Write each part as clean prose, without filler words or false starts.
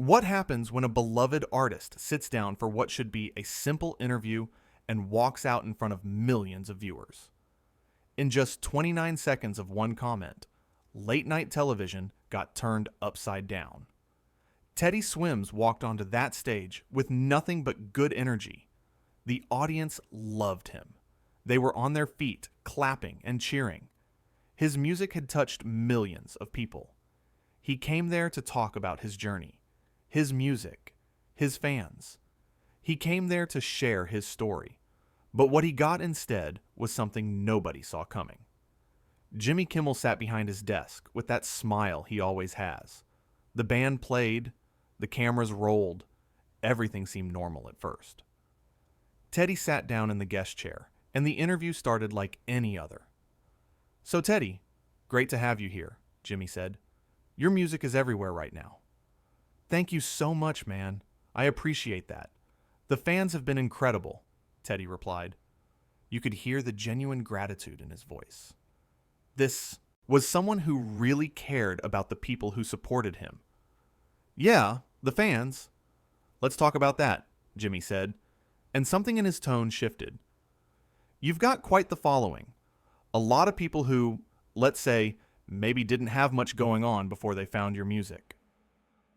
What happens when a beloved artist sits down for what should be a simple interview and walks out in front of millions of viewers? In just 29 seconds of one comment, late night television got turned upside down. Teddy Swims walked onto that stage with nothing but good energy. The audience loved him. They were on their feet, clapping and cheering. His music had touched millions of people. He came there to talk about his journey, his music, his fans. He came there to share his story. But what he got instead was something nobody saw coming. Jimmy Kimmel sat behind his desk with that smile he always has. The band played, the cameras rolled, everything seemed normal at first. Teddy sat down in the guest chair, and the interview started like any other. "So Teddy, great to have you here," Jimmy said. "Your music is everywhere right now." "Thank you so much, man. I appreciate that. The fans have been incredible," Teddy replied. You could hear the genuine gratitude in his voice. This was someone who really cared about the people who supported him. "Yeah, the fans. Let's talk about that," Jimmy said, and something in his tone shifted. "You've got quite the following. A lot of people who, let's say, maybe didn't have much going on before they found your music."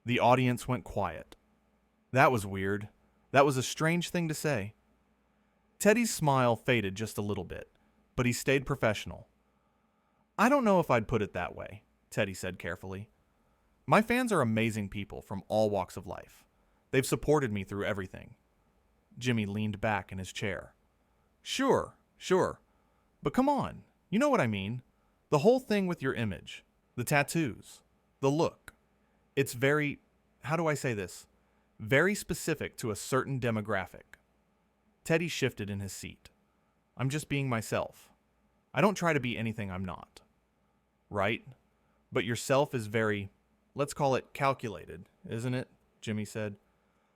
The audience went quiet. That was weird. That was a strange thing to say. Teddy's smile faded just a little bit, but he stayed professional. "I don't know if I'd put it that way," Teddy said carefully. "My fans are amazing people from all walks of life. They've supported me through everything." Jimmy leaned back in his chair. Sure. But come on, you know what I mean. The whole thing with your image, the tattoos, the look. It's very, how do I say this? Very specific to a certain demographic." Teddy shifted in his seat. "I'm just being myself. I don't try to be anything I'm not." "Right? But yourself is very, let's call it calculated, isn't it?" Jimmy said.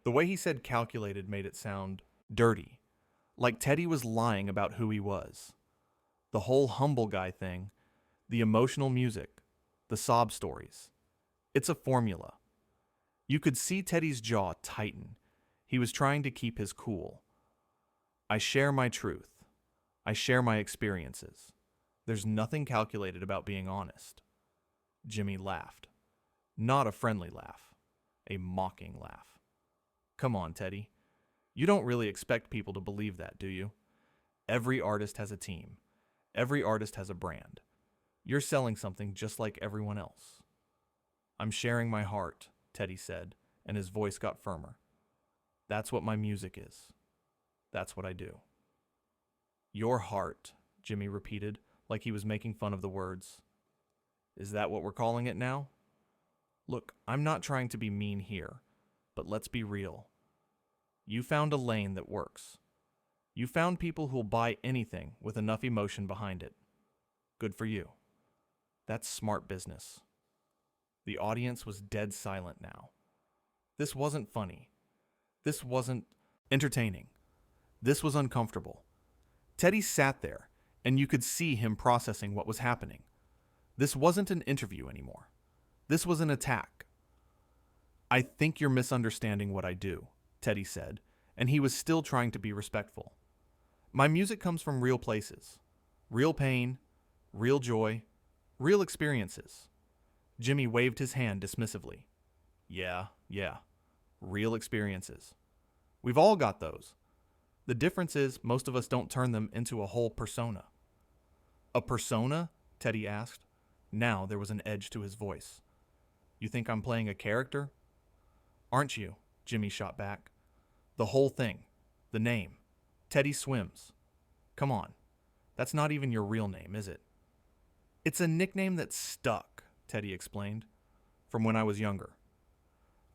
The way he said calculated made it sound dirty, like Teddy was lying about who he was. The whole humble guy thing, the emotional music, the sob stories. It's a formula. You could see Teddy's jaw tighten. He was trying to keep his cool. "I share my truth. I share my experiences. There's nothing calculated about being honest." Jimmy laughed. Not a friendly laugh. A mocking laugh. "Come on, Teddy. You don't really expect people to believe that, do you? Every artist has a team. Every artist has a brand. You're selling something just like everyone else." "I'm sharing my heart," Teddy said, and his voice got firmer. "That's what my music is. That's what I do." "Your heart," Jimmy repeated, like he was making fun of the words. "Is that what we're calling it now? Look, I'm not trying to be mean here, but let's be real. You found a lane that works. You found people who'll buy anything with enough emotion behind it. Good for you. That's smart business." The audience was dead silent now. This wasn't funny. This wasn't entertaining. This was uncomfortable. Teddy sat there, and you could see him processing what was happening. This wasn't an interview anymore. This was an attack. "I think you're misunderstanding what I do," Teddy said, and he was still trying to be respectful. "My music comes from real places. Real pain, real joy, real experiences." Jimmy waved his hand dismissively. Yeah. Real experiences. We've all got those. The difference is most of us don't turn them into a whole persona." "A persona?" Teddy asked. Now there was an edge to his voice. "You think I'm playing a character?" "Aren't you?" Jimmy shot back. "The whole thing. The name. Teddy Swims. Come on. That's not even your real name, is it?" "It's a nickname that stuck," Teddy explained, "from when I was younger."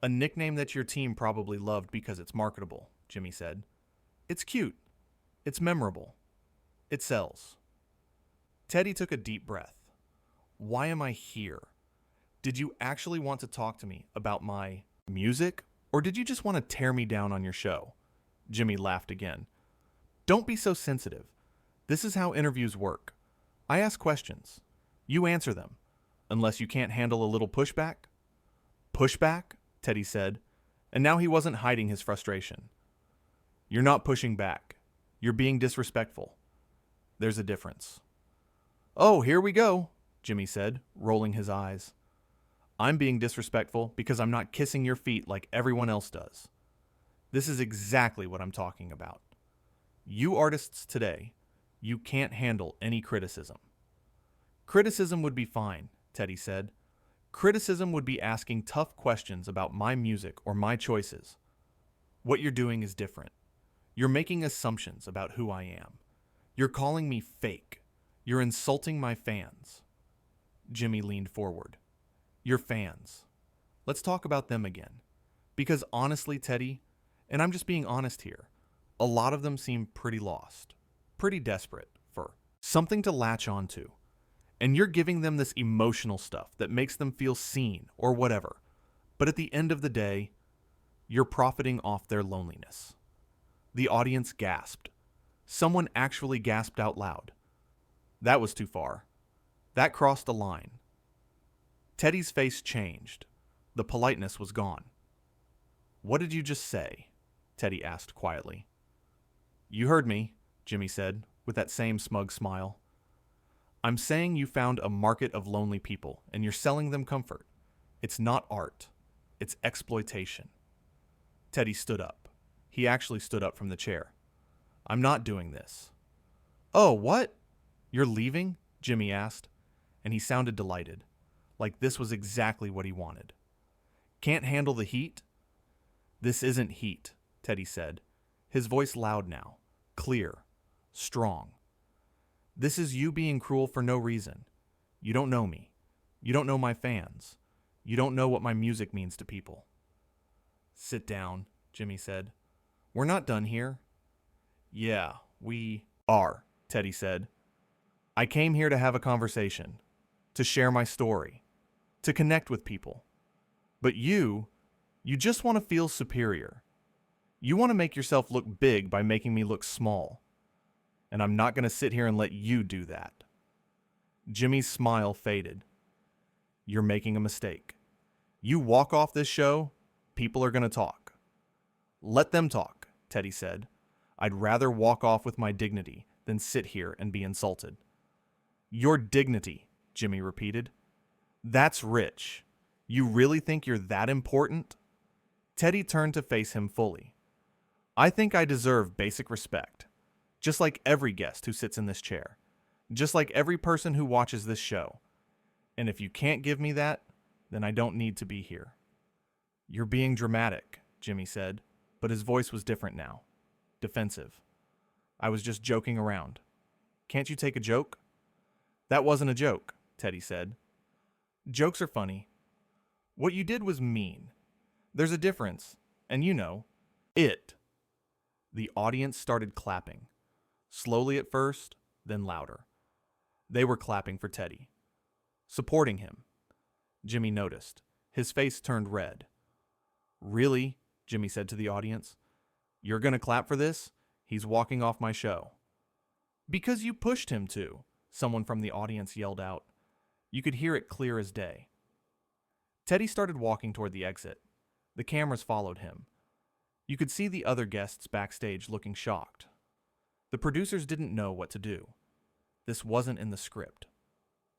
"A nickname that your team probably loved because it's marketable," Jimmy said. "It's cute. It's memorable. It sells." Teddy took a deep breath. "Why am I here? Did you actually want to talk to me about my music, or did you just want to tear me down on your show?" Jimmy laughed again. "Don't be so sensitive. This is how interviews work. I ask questions. You answer them. Unless you can't handle a little pushback." "Pushback?" Teddy said, and now he wasn't hiding his frustration. You're not pushing back. You're being disrespectful. There's a difference. Oh, here we go, Jimmy said, rolling his eyes. I'm being disrespectful because I'm not kissing your feet like everyone else does. This is exactly what I'm talking about. You artists today, you can't handle any criticism. Criticism would be fine, Teddy said. Criticism would be asking tough questions about my music or my choices. What you're doing is different. You're making assumptions about who I am. You're calling me fake. You're insulting my fans. Jimmy leaned forward. Your fans. Let's talk about them again. Because honestly, Teddy, and I'm just being honest here, a lot of them seem pretty lost, pretty desperate for something to latch onto. And you're giving them this emotional stuff that makes them feel seen or whatever. But at the end of the day, you're profiting off their loneliness. The audience gasped. Someone actually gasped out loud. That was too far. That crossed a line. Teddy's face changed. The politeness was gone. What did you just say? Teddy asked quietly. You heard me, Jimmy said, with that same smug smile. I'm saying you found a market of lonely people, and you're selling them comfort. It's not art. It's exploitation. Teddy stood up. He actually stood up from the chair. I'm not doing this. Oh, what? You're leaving? Jimmy asked, and he sounded delighted, like this was exactly what he wanted. Can't handle the heat? This isn't heat, Teddy said, his voice loud now, clear, strong. This is you being cruel for no reason. You don't know me. You don't know my fans. You don't know what my music means to people. Sit down, Jimmy said. We're not done here. Yeah, we are, Teddy said. I came here to have a conversation, to share my story, to connect with people. But you just want to feel superior. You want to make yourself look big by making me look small. And I'm not going to sit here and let you do that. Jimmy's smile faded. You're making a mistake. You walk off this show, people are going to talk. Let them talk, Teddy said. I'd rather walk off with my dignity than sit here and be insulted. Your dignity, Jimmy repeated. That's rich. You really think you're that important? Teddy turned to face him fully. I think I deserve basic respect. Just like every guest who sits in this chair. Just like every person who watches this show. And if you can't give me that, then I don't need to be here. You're being dramatic, Jimmy said, but his voice was different now. Defensive. I was just joking around. Can't you take a joke? That wasn't a joke, Teddy said. Jokes are funny. What you did was mean. There's a difference, and you know, it. The audience started clapping. Slowly at first, then louder. They were clapping for Teddy. Supporting him. Jimmy noticed. His face turned red. Really? Jimmy said to the audience. You're gonna clap for this? He's walking off my show. Because you pushed him to, someone from the audience yelled out. You could hear it clear as day. Teddy started walking toward the exit. The cameras followed him. You could see the other guests backstage looking shocked. The producers didn't know what to do. This wasn't in the script.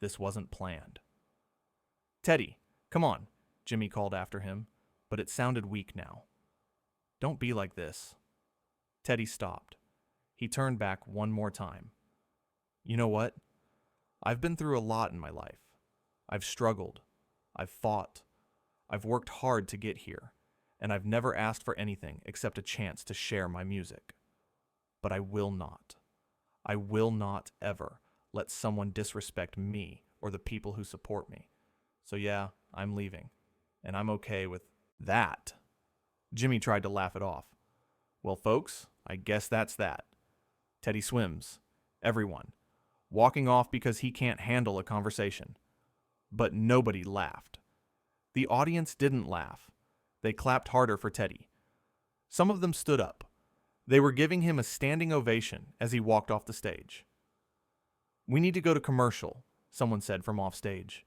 This wasn't planned. Teddy, come on, Jimmy called after him, but it sounded weak now. Don't be like this. Teddy stopped. He turned back one more time. You know what? I've been through a lot in my life. I've struggled. I've fought. I've worked hard to get here, and I've never asked for anything except a chance to share my music. But I will not ever let someone disrespect me or the people who support me. So yeah, I'm leaving. And I'm okay with that. Jimmy tried to laugh it off. Well, folks, I guess that's that. Teddy swims. Everyone. Walking off because he can't handle a conversation. But nobody laughed. The audience didn't laugh. They clapped harder for Teddy. Some of them stood up. They were giving him a standing ovation as he walked off the stage. We need to go to commercial, someone said from off stage.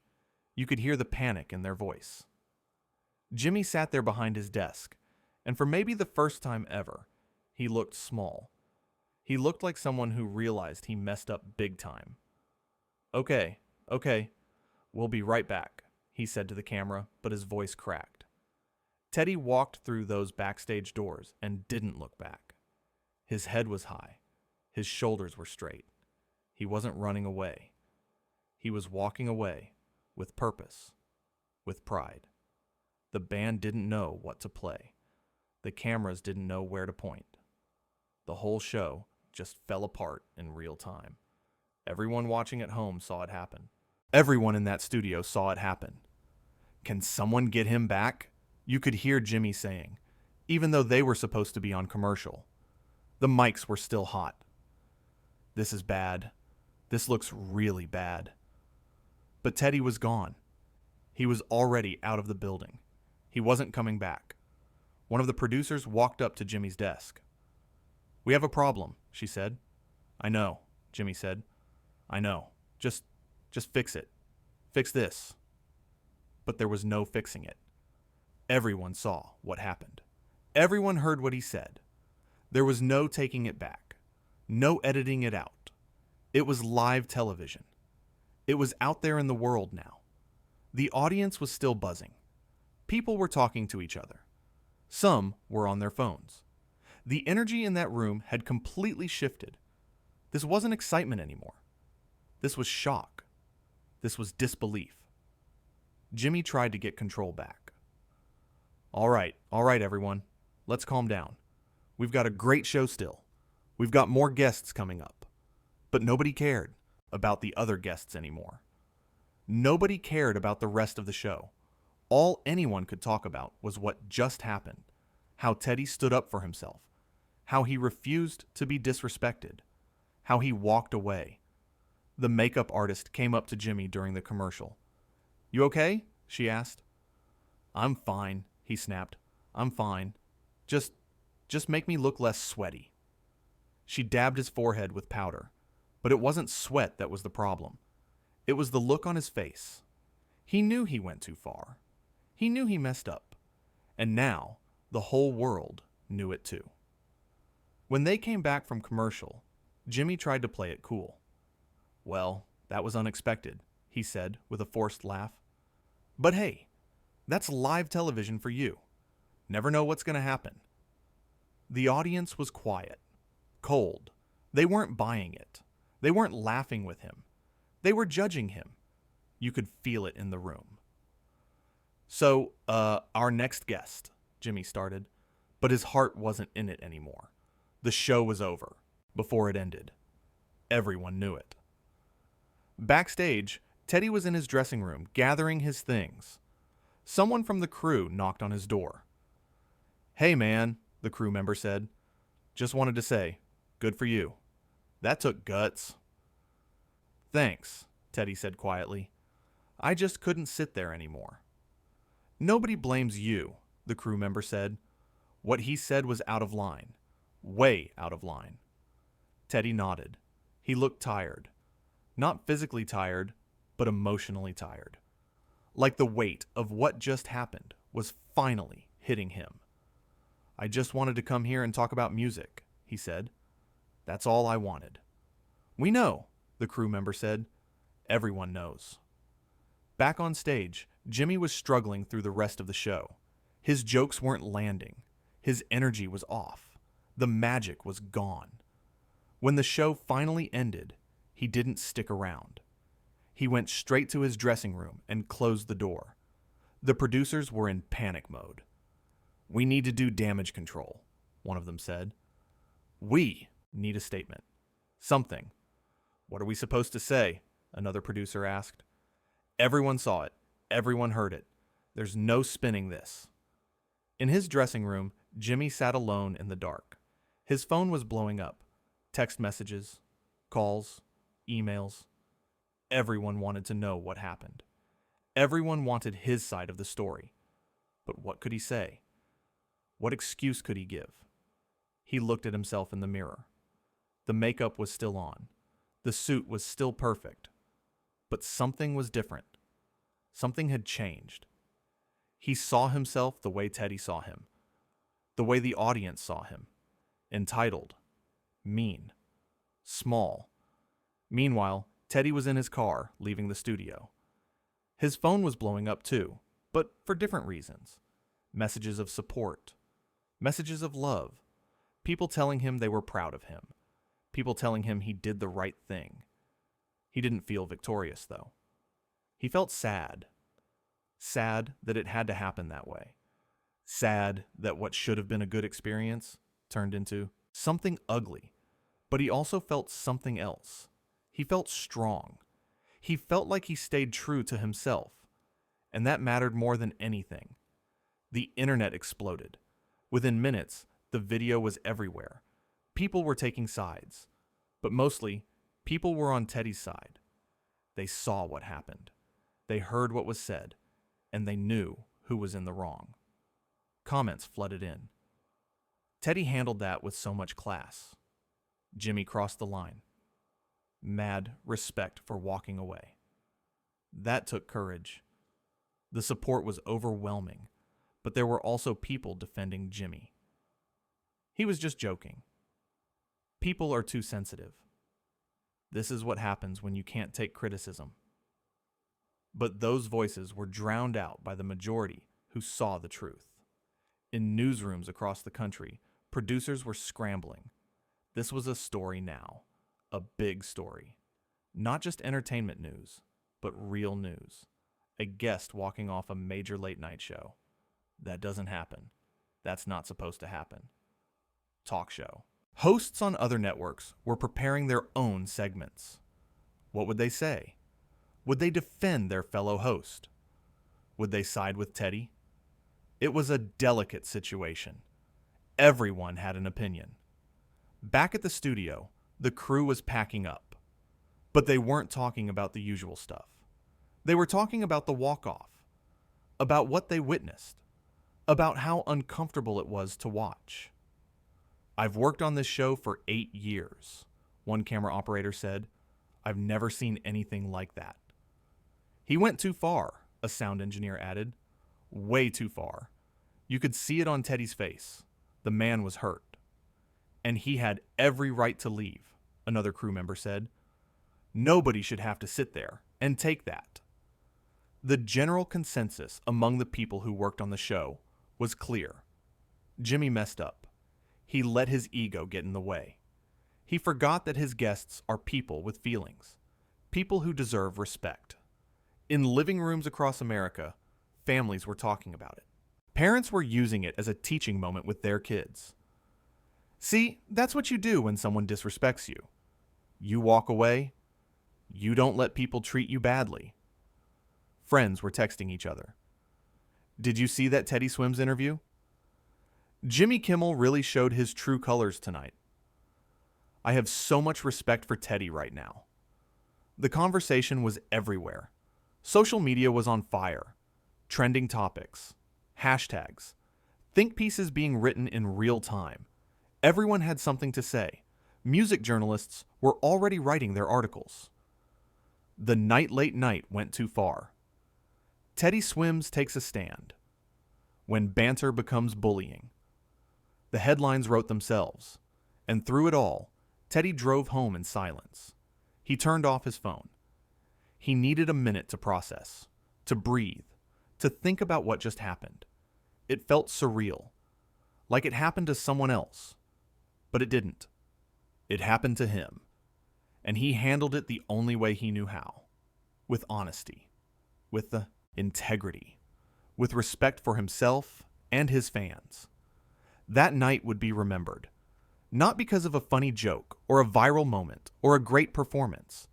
You could hear the panic in their voice. Jimmy sat there behind his desk, and for maybe the first time ever, he looked small. He looked like someone who realized he messed up big time. Okay, we'll be right back, he said to the camera, but his voice cracked. Teddy walked through those backstage doors and didn't look back. His head was high. His shoulders were straight. He wasn't running away. He was walking away with purpose, with pride. The band didn't know what to play. The cameras didn't know where to point. The whole show just fell apart in real time. Everyone watching at home saw it happen. Everyone in that studio saw it happen. Can someone get him back? You could hear Jimmy saying, even though they were supposed to be on commercial. The mics were still hot. This is bad. This looks really bad. But Teddy was gone. He was already out of the building. He wasn't coming back. One of the producers walked up to Jimmy's desk. "We have a problem," she said. "I know," Jimmy said. "I know. Just fix it. Fix this." But there was no fixing it. Everyone saw what happened. Everyone heard what he said. There was no taking it back. No editing it out. It was live television. It was out there in the world now. The audience was still buzzing. People were talking to each other. Some were on their phones. The energy in that room had completely shifted. This wasn't excitement anymore. This was shock. This was disbelief. Jimmy tried to get control back. All right, everyone. Let's calm down. We've got a great show still. We've got more guests coming up. But nobody cared about the other guests anymore. Nobody cared about the rest of the show. All anyone could talk about was what just happened. How Teddy stood up for himself. How he refused to be disrespected. How he walked away. The makeup artist came up to Jimmy during the commercial. "You okay?" she asked. "I'm fine," he snapped. "I'm fine. Just make me look less sweaty." She dabbed his forehead with powder, but it wasn't sweat that was the problem. It was the look on his face. He knew he went too far. He knew he messed up. And now, the whole world knew it too. When they came back from commercial, Jimmy tried to play it cool. "Well, that was unexpected," he said with a forced laugh. "But hey, that's live television for you. Never know what's going to happen." The audience was quiet, cold. They weren't buying it. They weren't laughing with him. They were judging him. You could feel it in the room. "So, our next guest," Jimmy started, but his heart wasn't in it anymore. The show was over before it ended. Everyone knew it. Backstage, Teddy was in his dressing room gathering his things. Someone from the crew knocked on his door. "Hey man," the crew member said. "Just wanted to say, good for you. That took guts." "Thanks," Teddy said quietly. "I just couldn't sit there anymore." "Nobody blames you," the crew member said. What he said was out of line. Way out of line. Teddy nodded. He looked tired. Not physically tired, but emotionally tired. Like the weight of what just happened was finally hitting him. "I just wanted to come here and talk about music," he said. "That's all I wanted." "We know," the crew member said. "Everyone knows." Back on stage, Jimmy was struggling through the rest of the show. His jokes weren't landing. His energy was off. The magic was gone. When the show finally ended, he didn't stick around. He went straight to his dressing room and closed the door. The producers were in panic mode. "We need to do damage control," one of them said. "We need a statement. Something." "What are we supposed to say?" another producer asked. Everyone saw it. Everyone heard it. There's no spinning this. In his dressing room, Jimmy sat alone in the dark. His phone was blowing up. Text messages, calls, emails. Everyone wanted to know what happened. Everyone wanted his side of the story. But what could he say? What excuse could he give? He looked at himself in the mirror. The makeup was still on. The suit was still perfect. But something was different. Something had changed. He saw himself the way Teddy saw him, the way the audience saw him. Entitled, mean, small. Meanwhile, Teddy was in his car, leaving the studio. His phone was blowing up too, but for different reasons. Messages of support, messages of love, people telling him they were proud of him, people telling him he did the right thing. He didn't feel victorious, though. He felt sad. Sad that it had to happen that way. Sad that what should have been a good experience turned into something ugly. But he also felt something else. He felt strong. He felt like he stayed true to himself. And that mattered more than anything. The internet exploded. Within minutes, the video was everywhere. People were taking sides. But mostly, people were on Teddy's side. They saw what happened. They heard what was said. And they knew who was in the wrong. Comments flooded in. Teddy handled that with so much class. Jimmy crossed the line. Mad respect for walking away. That took courage. The support was overwhelming, but there were also people defending Jimmy. He was just joking. People are too sensitive. This is what happens when you can't take criticism. But those voices were drowned out by the majority who saw the truth. In newsrooms across the country, producers were scrambling. This was a story now, a big story. Not just entertainment news, but real news. A guest walking off a major late-night show. That doesn't happen. That's not supposed to happen. Talk show. Hosts on other networks were preparing their own segments. What would they say? Would they defend their fellow host? Would they side with Teddy? It was a delicate situation. Everyone had an opinion. Back at the studio, the crew was packing up. But they weren't talking about the usual stuff. They were talking about the walk-off, about what they witnessed, about how uncomfortable it was to watch. I've worked on this show for 8 years, one camera operator said. I've never seen anything like that. He went too far, a sound engineer added. Way too far. You could see it on Teddy's face. The man was hurt. And he had every right to leave, another crew member said. Nobody should have to sit there and take that. The general consensus among the people who worked on the show was clear. Jimmy messed up. He let his ego get in the way. He forgot that his guests are people with feelings, people who deserve respect. In living rooms across America, families were talking about it. Parents were using it as a teaching moment with their kids. See, that's what you do when someone disrespects you. You walk away. You don't let people treat you badly. Friends were texting each other. Did you see that Teddy Swims interview? Jimmy Kimmel really showed his true colors tonight. I have so much respect for Teddy right now. The conversation was everywhere. Social media was on fire. Trending topics. Hashtags. Think pieces being written in real time. Everyone had something to say. Music journalists were already writing their articles. The night late night went too far. Teddy Swims takes a stand. When banter becomes bullying. The headlines wrote themselves. And through it all, Teddy drove home in silence. He turned off his phone. He needed a minute to process, to breathe, to think about what just happened. It felt surreal, like it happened to someone else. But it didn't. It happened to him. And he handled it the only way he knew how. With honesty. With the integrity. With respect for himself and his fans. That night would be remembered. Not because of a funny joke or a viral moment or a great performance,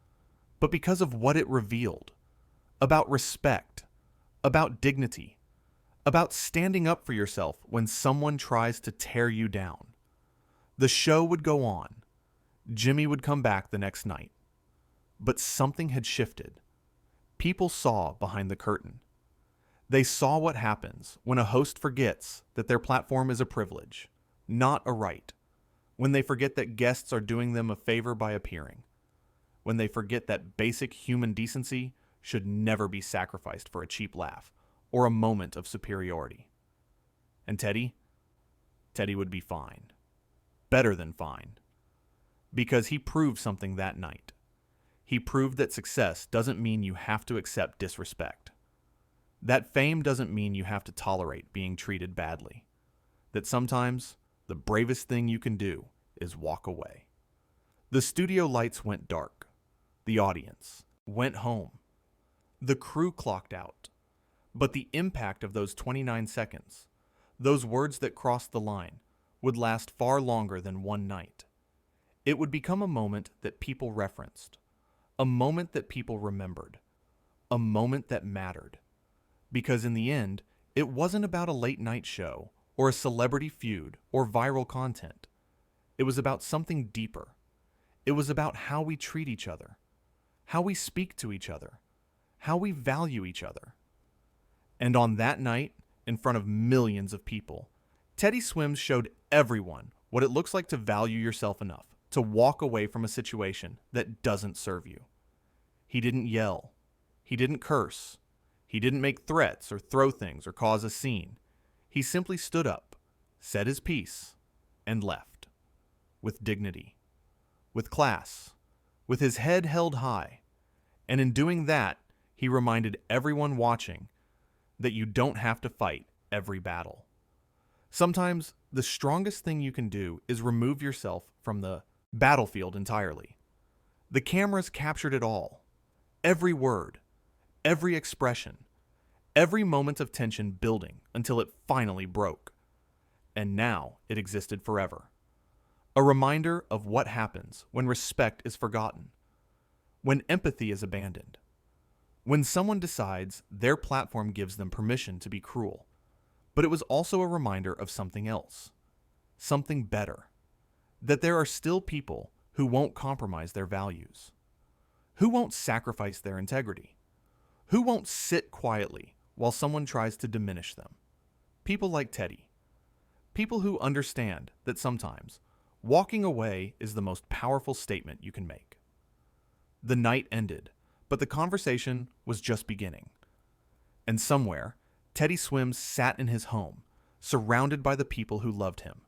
but because of what it revealed. About respect. About dignity. About standing up for yourself when someone tries to tear you down. The show would go on. Jimmy would come back the next night. But something had shifted. People saw behind the curtain. They saw what happens when a host forgets that their platform is a privilege, not a right. When they forget that guests are doing them a favor by appearing. When they forget that basic human decency should never be sacrificed for a cheap laugh, or a moment of superiority. And Teddy would be fine. Better than fine. Because he proved something that night. He proved that success doesn't mean you have to accept disrespect. That fame doesn't mean you have to tolerate being treated badly. That sometimes the bravest thing you can do is walk away. The studio lights went dark. The audience went home. The crew clocked out. But the impact of those 29 seconds, those words that crossed the line, would last far longer than one night. It would become a moment that people referenced, a moment that people remembered, a moment that mattered. Because in the end, it wasn't about a late night show or a celebrity feud or viral content. It was about something deeper. It was about how we treat each other, how we speak to each other, how we value each other. And on that night, in front of millions of people, Teddy Swims showed everyone what it looks like to value yourself enough to walk away from a situation that doesn't serve you. He didn't yell. He didn't curse. He didn't make threats or throw things or cause a scene. He simply stood up, said his piece, and left. With dignity, with class, with his head held high. And in doing that, he reminded everyone watching that you don't have to fight every battle. Sometimes the strongest thing you can do is remove yourself from the battlefield entirely. The cameras captured it all. Every word, every expression, every moment of tension building until it finally broke. And now it existed forever. A reminder of what happens when respect is forgotten, when empathy is abandoned, when someone decides their platform gives them permission to be cruel. But it was also a reminder of something else, something better, that there are still people who won't compromise their values, who won't sacrifice their integrity, who won't sit quietly while someone tries to diminish them. People like Teddy, people who understand that sometimes walking away is the most powerful statement you can make. The night ended, but the conversation was just beginning. And somewhere, Teddy Swims sat in his home, surrounded by the people who loved him,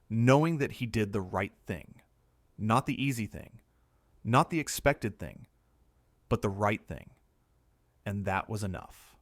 knowing that he did the right thing. Not the easy thing, not the expected thing, but the right thing. And that was enough.